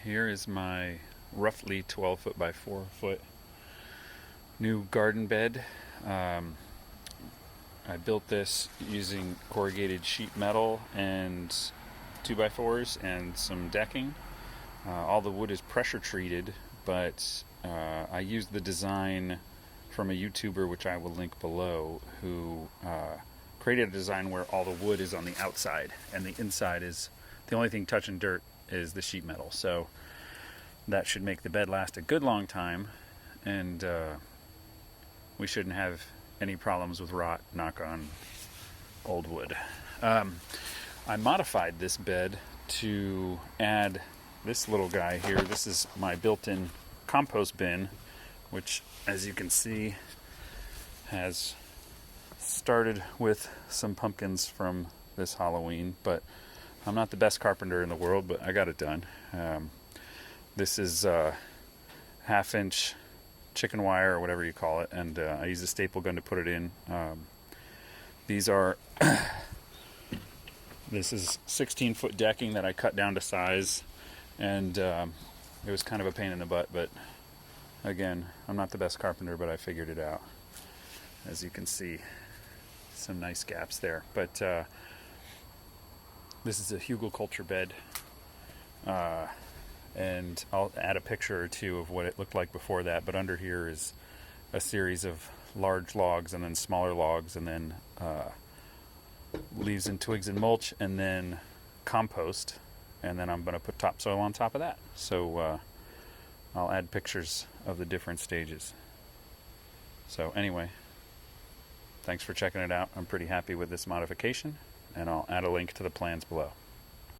Here is my roughly 12 foot by 4 foot new garden bed. I built this using corrugated sheet metal and 2x4s and some decking. All the wood is pressure treated, but I used the design from a YouTuber, which I will link below, who created a design where all the wood is on the outside and the inside is the only thing touching dirt is the sheet metal. So that should make the bed last a good long time, and we shouldn't have any problems with rot, knock on old wood. I modified this bed to add this little guy here. This is my built-in compost bin, which, as you can see, has started with some pumpkins from this Halloween, but I'm not the best carpenter in the world, but I got it done. This is half-inch chicken wire, or whatever you call it, and I used a staple gun to put it in. These are this is 16-foot decking that I cut down to size, and it was kind of a pain in the butt, but again, I'm not the best carpenter, but I figured it out. As you can see, some nice gaps there. But this is a Hugelkulture bed, and I'll add a picture or two of what it looked like before that. But under here is a series of large logs and then smaller logs, and then leaves and twigs and mulch, and then compost, and then I'm going to put topsoil on top of that. So I'll add pictures of the different stages. So anyway, thanks for checking it out. I'm pretty happy with this modification, and I'll add a link to the plans below.